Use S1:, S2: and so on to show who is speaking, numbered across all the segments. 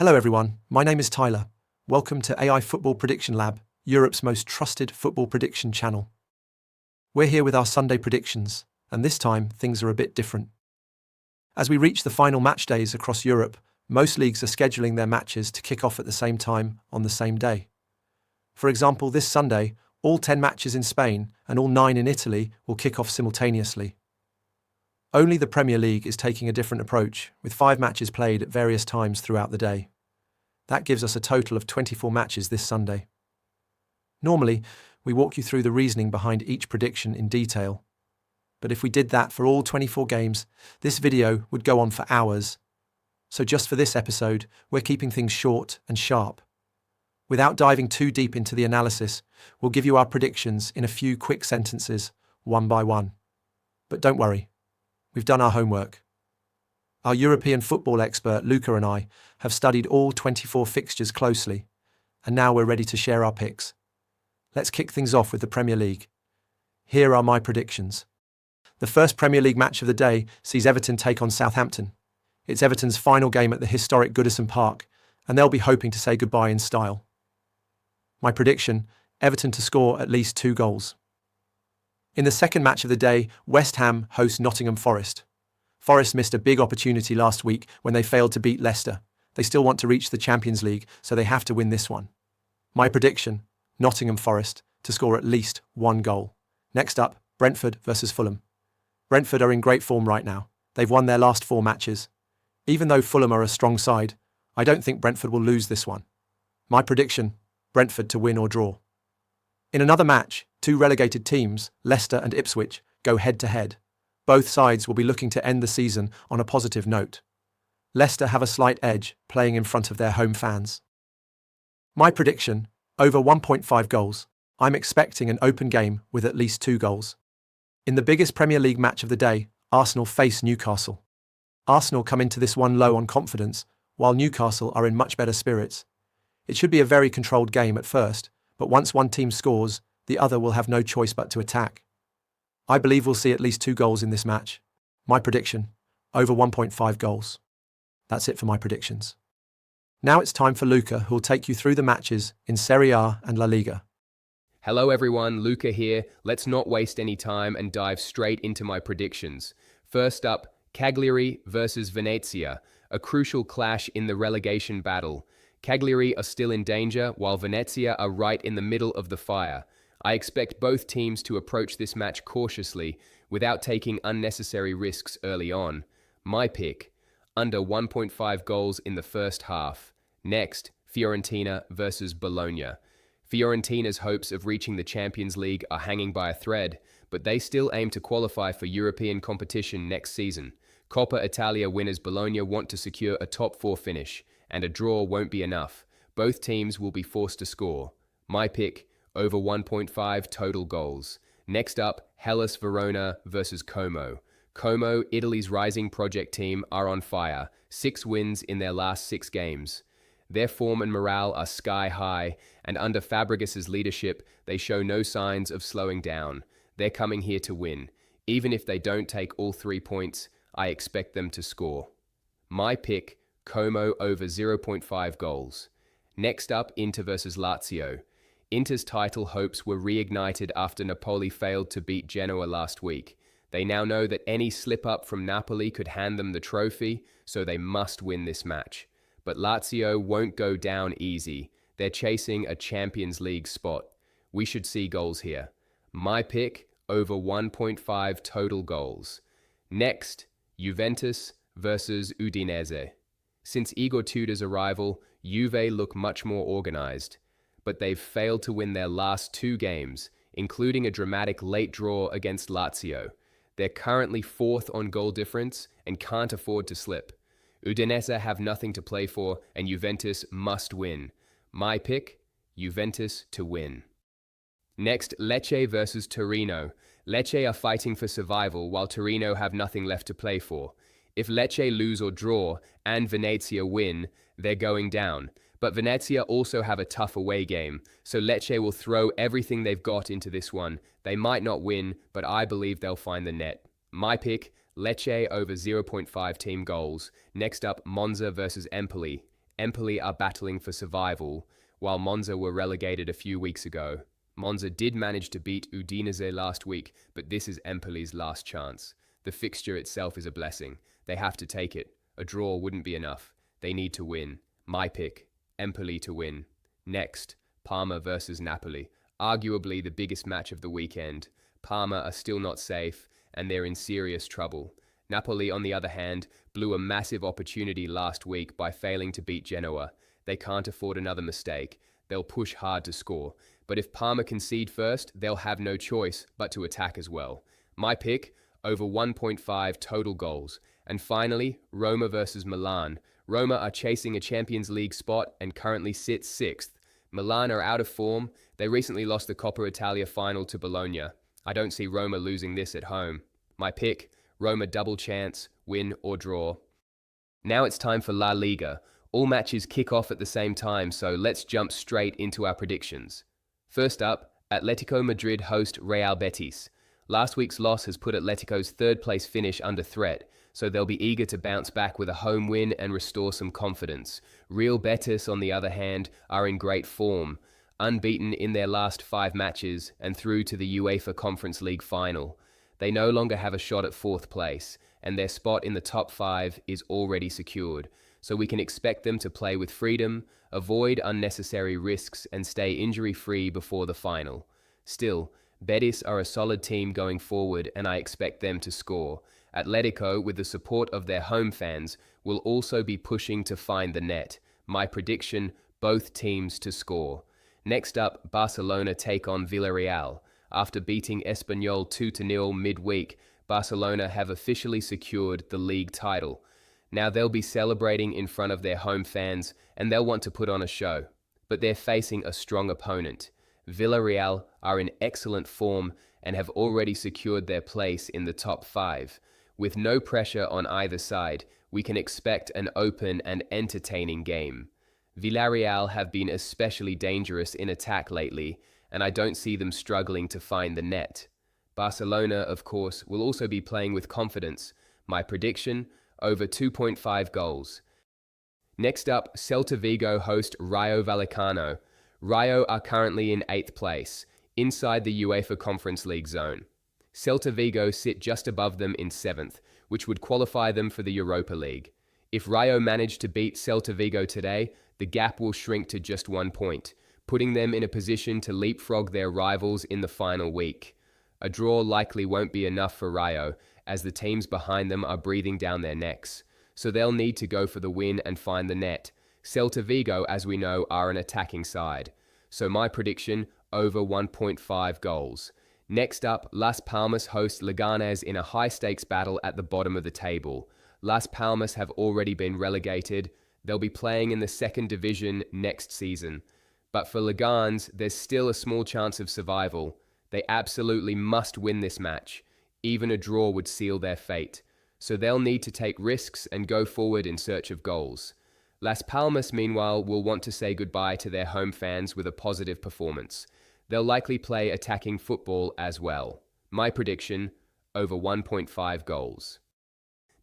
S1: Hello everyone, my name is Tyler. Welcome to AI Football Prediction Lab, Europe's most trusted football prediction channel. We're here with our Sunday predictions, and this time things are a bit different. As we reach the final match days across Europe, most leagues are scheduling their matches to kick off at the same time on the same day. For example, this Sunday, all 10 matches in Spain and all 9 in Italy will kick off simultaneously. Only the Premier League is taking a different approach, with 5 matches played at various times throughout the day. That gives us a total of 24 matches this Sunday. Normally, we walk you through the reasoning behind each prediction in detail. But if we did that for all 24 games, this video would go on for hours. So just for this episode, we're keeping things short and sharp. Without diving too deep into the analysis, we'll give you our predictions in a few quick sentences, one by one. But don't worry, we've done our homework. Our European football expert Luca and I have studied all 24 fixtures closely, and now we're ready to share our picks. Let's kick things off with the Premier League. Here are my predictions. The first Premier League match of the day sees Everton take on Southampton. It's Everton's final game at the historic Goodison Park, and they'll be hoping to say goodbye in style. My prediction, Everton to score at least 2 goals. In the second match of the day, West Ham host Nottingham Forest. Forest missed a big opportunity last week when they failed to beat Leicester. They still want to reach the Champions League, so they have to win this one. My prediction, Nottingham Forest to score at least 1 goal. Next up, Brentford versus Fulham. Brentford are in great form right now. They've won their last 4 matches. Even though Fulham are a strong side, I don't think Brentford will lose this one. My prediction, Brentford to win or draw. In another match, 2 relegated teams, Leicester and Ipswich, go head-to-head. Both sides will be looking to end the season on a positive note. Leicester have a slight edge, playing in front of their home fans. My prediction, over 1.5 goals. I'm expecting an open game with at least 2 goals. In the biggest Premier League match of the day, Arsenal face Newcastle. Arsenal come into this one low on confidence, while Newcastle are in much better spirits. It should be a very controlled game at first, but once one team scores, the other will have no choice but to attack. I believe we'll see at least 2 goals in this match. My prediction, over 1.5 goals. That's it for my predictions. Now it's time for Luca, who'll take you through the matches in Serie A and La Liga.
S2: Hello everyone, Luca here. Let's not waste any time and dive straight into my predictions. First up, Cagliari versus Venezia, a crucial clash in the relegation battle. Cagliari are still in danger, while Venezia are right in the middle of the fire. I expect both teams to approach this match cautiously, without taking unnecessary risks early on. My pick, under 1.5 goals in the first half. Next, Fiorentina versus Bologna. Fiorentina's hopes of reaching the Champions League are hanging by a thread, but they still aim to qualify for European competition next season. Coppa Italia winners Bologna want to secure a top 4 finish, and a draw won't be enough. Both teams will be forced to score. My pick, over 1.5 total goals. Next up, Hellas Verona versus Como. Como, Italy's rising project team, are on fire. 6 wins in their last 6 games. Their form and morale are sky high, and under Fabregas's leadership, they show no signs of slowing down. They're coming here to win. Even if they don't take all 3 points, I expect them to score. My pick, Como over 0.5 goals. Next up, Inter versus Lazio. Inter's title hopes were reignited after Napoli failed to beat Genoa last week. They now know that any slip-up from Napoli could hand them the trophy, so they must win this match. But Lazio won't go down easy. They're chasing a Champions League spot. We should see goals here. My pick, over 1.5 total goals. Next, Juventus versus Udinese. Since Igor Tudor's arrival, Juve look much more organized, but they've failed to win their last 2 games, including a dramatic late draw against Lazio. They're currently 4th on goal difference and can't afford to slip. Udinese have nothing to play for, and Juventus must win. My pick, Juventus to win. Next, Lecce versus Torino. Lecce are fighting for survival, while Torino have nothing left to play for. If Lecce lose or draw, and Venezia win, they're going down. But Venezia also have a tough away game, so Lecce will throw everything they've got into this one. They might not win, but I believe they'll find the net. My pick, Lecce over 0.5 team goals. Next up, Monza versus Empoli. Empoli are battling for survival, while Monza were relegated a few weeks ago. Monza did manage to beat Udinese last week, but this is Empoli's last chance. The fixture itself is a blessing. They have to take it. A draw wouldn't be enough. They need to win. My pick, Empoli to win. Next, Parma versus Napoli. Arguably the biggest match of the weekend. Parma are still not safe, and they're in serious trouble. Napoli, on the other hand, blew a massive opportunity last week by failing to beat Genoa. They can't afford another mistake. They'll push hard to score. But if Parma concede first, they'll have no choice but to attack as well. My pick, over 1.5 total goals. And finally, Roma versus Milan. Roma are chasing a Champions League spot and currently sit 6th. Milan are out of form. They recently lost the Coppa Italia final to Bologna. I don't see Roma losing this at home. My pick, Roma double chance, win or draw. Now it's time for La Liga. All matches kick off at the same time, so let's jump straight into our predictions. First up, Atlético Madrid host Real Betis. Last week's loss has put Atlético's third-place finish under threat, so they'll be eager to bounce back with a home win and restore some confidence. Real Betis, on the other hand, are in great form, unbeaten in their last 5 matches and through to the UEFA Conference League final. They no longer have a shot at 4th place, and their spot in the top 5 is already secured, so we can expect them to play with freedom, avoid unnecessary risks, and stay injury-free before the final. Still, Betis are a solid team going forward, and I expect them to score. Atlético, with the support of their home fans, will also be pushing to find the net. My prediction, both teams to score. Next up, Barcelona take on Villarreal. After beating Espanyol 2-0 midweek, Barcelona have officially secured the league title. Now they'll be celebrating in front of their home fans, and they'll want to put on a show. But they're facing a strong opponent. Villarreal are in excellent form and have already secured their place in the top 5. With no pressure on either side, we can expect an open and entertaining game. Villarreal have been especially dangerous in attack lately, and I don't see them struggling to find the net. Barcelona, of course, will also be playing with confidence. My prediction, over 2.5 goals. Next up, Celta Vigo host Rayo Vallecano. Rayo are currently in 8th place, inside the UEFA Conference League zone. Celta Vigo sit just above them in 7th, which would qualify them for the Europa League. If Rayo manage to beat Celta Vigo today, the gap will shrink to just 1 point, putting them in a position to leapfrog their rivals in the final week. A draw likely won't be enough for Rayo, as the teams behind them are breathing down their necks, so they'll need to go for the win and find the net. Celta Vigo, as we know, are an attacking side. So my prediction, over 1.5 goals. Next up, Las Palmas host Leganés in a high-stakes battle at the bottom of the table. Las Palmas have already been relegated. They'll be playing in the 2nd division next season. But for Leganés, there's still a small chance of survival. They absolutely must win this match. Even a draw would seal their fate. So they'll need to take risks and go forward in search of goals. Las Palmas, meanwhile, will want to say goodbye to their home fans with a positive performance. They'll likely play attacking football as well. My prediction, over 1.5 goals.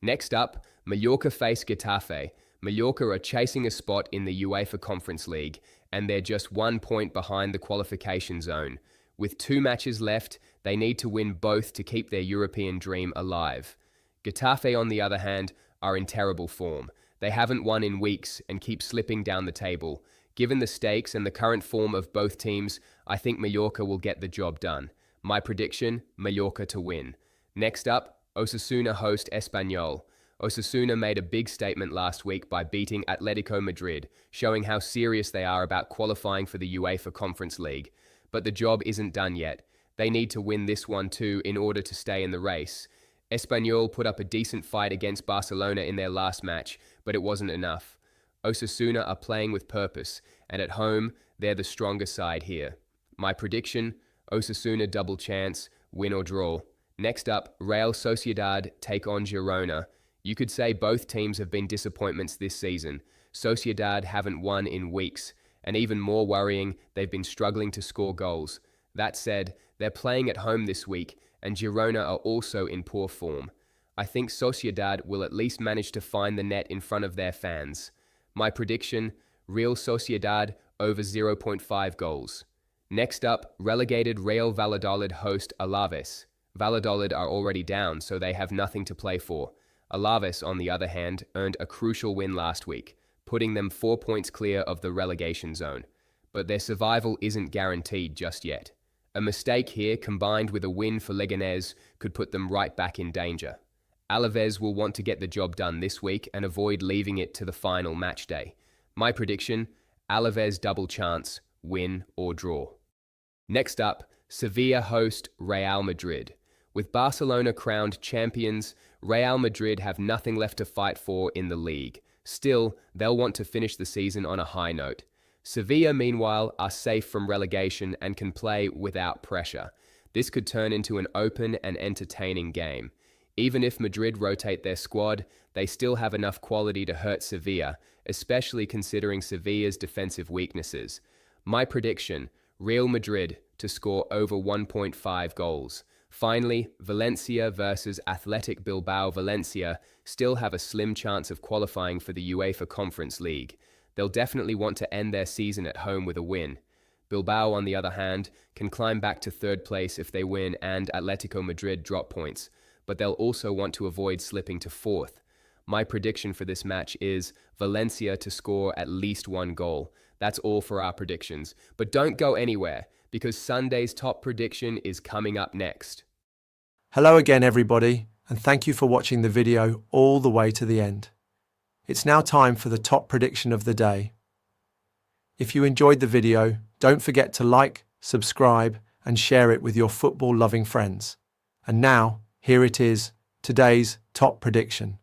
S2: Next up, Mallorca face Getafe. Mallorca are chasing a spot in the UEFA Conference League, and they're just 1 point behind the qualification zone. With 2 matches left, they need to win both to keep their European dream alive. Getafe, on the other hand, are in terrible form. They haven't won in weeks and keep slipping down the table. Given the stakes and the current form of both teams, I think Mallorca will get the job done. My prediction, Mallorca to win. Next up, Osasuna host Espanyol. Osasuna made a big statement last week by beating Atlético Madrid, showing how serious they are about qualifying for the UEFA Conference League. But the job isn't done yet. They need to win this one too in order to stay in the race. Espanyol put up a decent fight against Barcelona in their last match, but it wasn't enough. Osasuna are playing with purpose, and at home, they're the stronger side here. My prediction, Osasuna double chance, win or draw. Next up, Real Sociedad take on Girona. You could say both teams have been disappointments this season. Sociedad haven't won in weeks, and even more worrying, they've been struggling to score goals. That said, they're playing at home this week, and Girona are also in poor form. I think Sociedad will at least manage to find the net in front of their fans. My prediction, Real Sociedad over 0.5 goals. Next up, relegated Real Valladolid host Alaves. Valladolid are already down, so they have nothing to play for. Alaves, on the other hand, earned a crucial win last week, putting them 4 points clear of the relegation zone. But their survival isn't guaranteed just yet. A mistake here, combined with a win for Leganés, could put them right back in danger. Alaves will want to get the job done this week and avoid leaving it to the final match day. My prediction, Alaves double chance, win or draw. Next up, Sevilla host Real Madrid. With Barcelona crowned champions, Real Madrid have nothing left to fight for in the league. Still, they'll want to finish the season on a high note. Sevilla, meanwhile, are safe from relegation and can play without pressure. This could turn into an open and entertaining game. Even if Madrid rotate their squad, they still have enough quality to hurt Sevilla, especially considering Sevilla's defensive weaknesses. My prediction, Real Madrid to score over 1.5 goals. Finally, Valencia versus Athletic Bilbao. Valencia still have a slim chance of qualifying for the UEFA Conference League. They'll definitely want to end their season at home with a win. Bilbao, on the other hand, can climb back to third place if they win and Atlético Madrid drop points, but they'll also want to avoid slipping to fourth. My prediction for this match is Valencia to score at least 1 goal. That's all for our predictions. But don't go anywhere, because Sunday's top prediction is coming up next.
S1: Hello again, everybody, and thank you for watching the video all the way to the end. It's now time for the top prediction of the day. If you enjoyed the video, don't forget to like, subscribe, and share it with your football-loving friends. And now, here it is, today's top prediction.